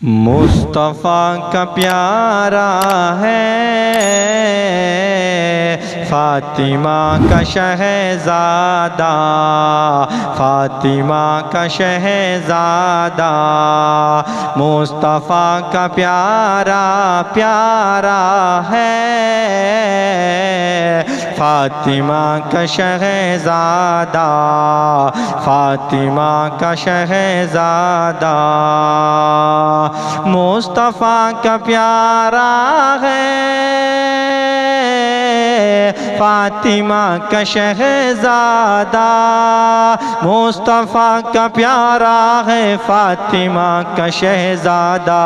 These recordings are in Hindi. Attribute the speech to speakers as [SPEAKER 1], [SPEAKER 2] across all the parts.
[SPEAKER 1] मुस्तफ़ा का प्यारा है, फातिमा का शहज़ादा, फातिमा का शहज़ादा। मुस्तफ़ा का प्यारा प्यारा है, फातिमा का शहज़ादा, फातिमा का शहज़ादा। मुस्तफ़ा का प्यारा है, फातिमा का शहज़ादा। मुस्तफ़ा का प्यारा है, फातिमा का शहज़ादा।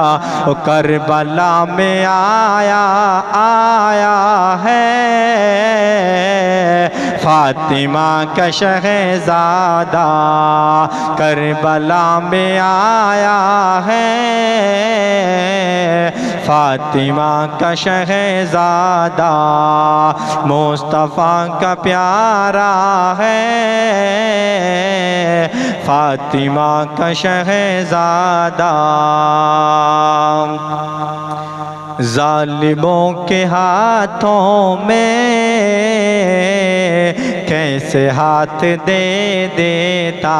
[SPEAKER 1] वो करबला में आया है, फातिमा का शहज़ादा। करबला में आया है, फातिमा का शहज़ादा। मुस्तफ़ा का प्यारा है, फातिमा का शहज़ादा। ज़ालिमों के हाथों में कैसे हाथ दे देता,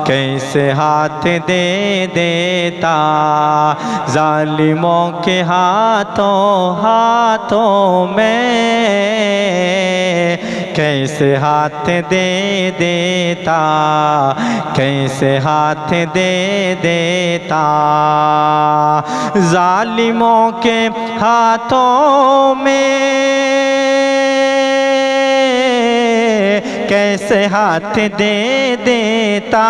[SPEAKER 1] कैसे हाथ दे देता। ज़ालिमों के हाथों में कैसे हाथ दे देता, कैसे हाथ दे देता। ज़ालिमों के हाथों में कैसे हाथ दे देता।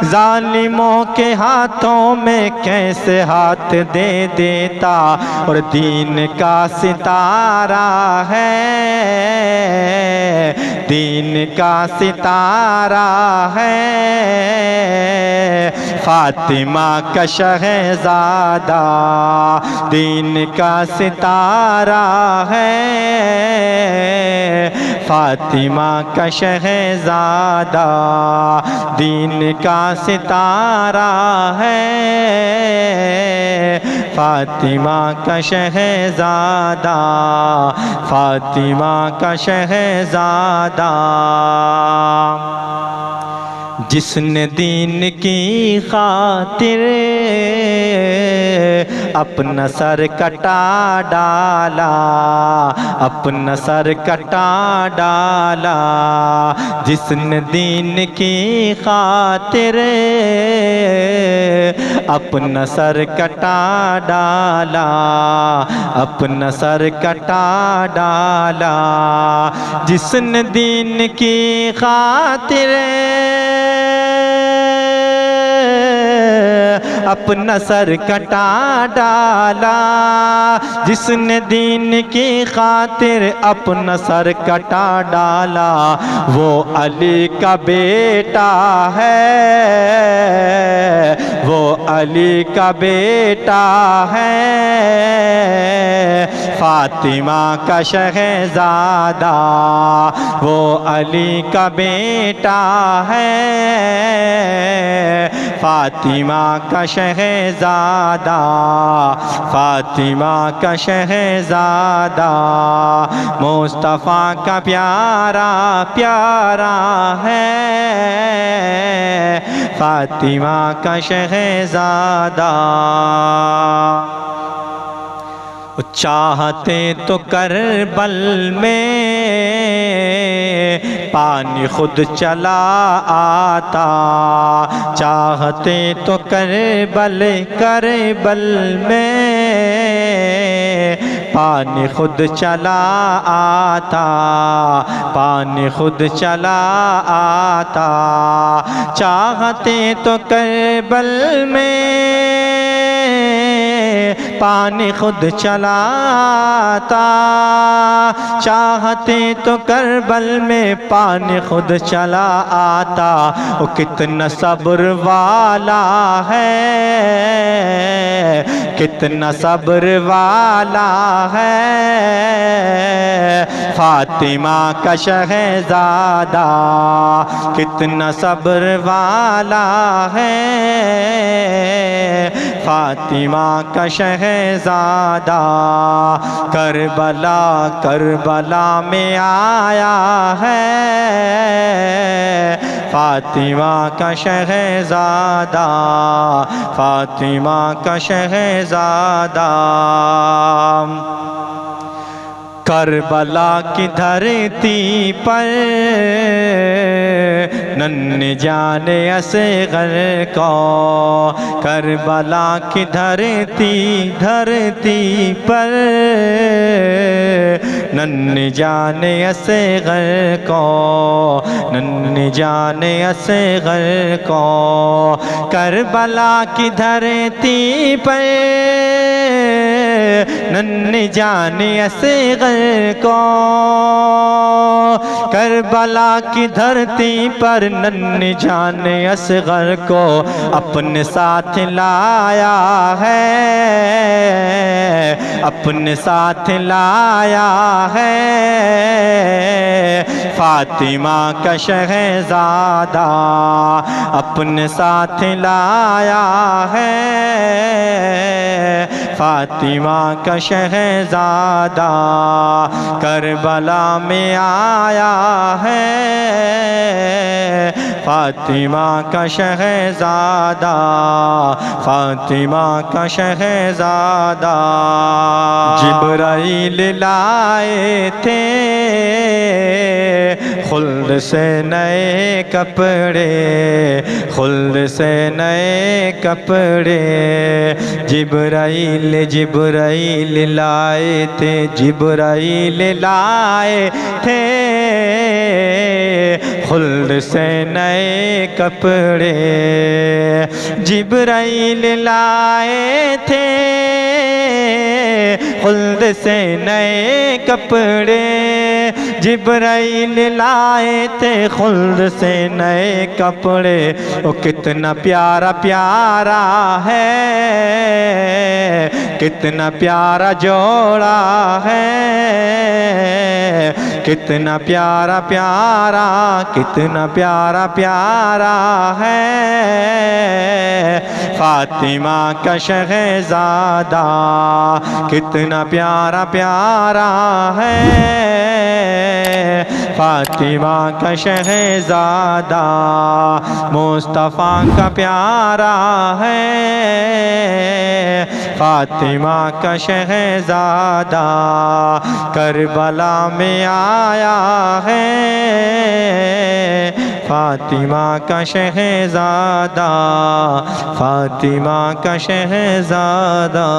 [SPEAKER 1] ज़ालिमों के हाथों में कैसे हाथ दे देता। और दीन का सितारा है, दीन का सितारा है, फातिमा का शहज़ादा। दीन का सितारा है, फातिमा का शहज़ादा। दीन का सितारा है, फातिमा का शहज़ादा, फातिमा का शहज़ादा। जिसने दीन की खातिर अपना सर कटा डाला, अपना सर कटा डाला। जिसने दीन की खातिर अपना सर कटा डाला, अपना सर कटा डाला। जिसने दीन की खातिर अपना सर कटा डाला, जिसने दीन की खातिर अपना सर कटा डाला, वो अली का बेटा है, वो अली का बेटा है, फातिमा का शहज़ादा। वो अली का बेटा है, फातिमा का शहज़ादा, फातिमा का शहज़ादा। मुस्तफ़ा का प्यारा प्यारा है, फातिमा का शहज़ादा। चाहते तो करबल में पानी खुद चला आता, चाहते तो करबल में पानी खुद चला आता, पानी खुद चला आता। चाहते तो करबल में पानी खुद चलाता, चाहते तो करबल में पानी खुद चला आता। वो कितना सब्र वाला है, कितना सब्र वाला है, फातिमा का शहज़ादा। कितना सब्र वाला है, फातिमा का शहजादा। करबला करबला में आया है फातिमा का शहजादा, फातिमा का शहजादा। करबला की धरती पर नन्हे जाने असग़र को, करबला की धरती पर नन्हे जाने असग़र को, नन्हे जाने असग़र को। करबला की धरती पर नन्हे जाने असग़र को, करबला की धरती पर नन्हे जाने असग़र को अपने साथ लाया है, अपने साथ लाया है फातिमा का शहजादा, अपने साथ लाया है फातिमा का शहजादा। करबला में आया है फातिमा का शहजादा, फातिमा का शहजादा। जिब्राइल लाए थे खुल्द से नए कपड़े, खुल्द से नए कपड़े। जिब्राइल जिब्राइल लाए थे, जिब्राइल लाए थे खुल्द से नए कपड़े। जिब्राइल लाए थे खुल्द से नए कपड़े, जिब्राइल लाए थे खुल्द से नए कपड़े। वो कितना प्यारा प्यारा है, कितना प्यारा जोड़ा है, कितना प्यारा प्यारा, कितना प्यारा प्यारा है फातिमा का शहजादा, कितना प्यारा प्यारा है फातिमा का शहजादा। मुस्तफ़ा का प्यारा है फातिमा का शहजादा। करबला में आया है फातिमा का शहजादा, फातिमा का शहजादा।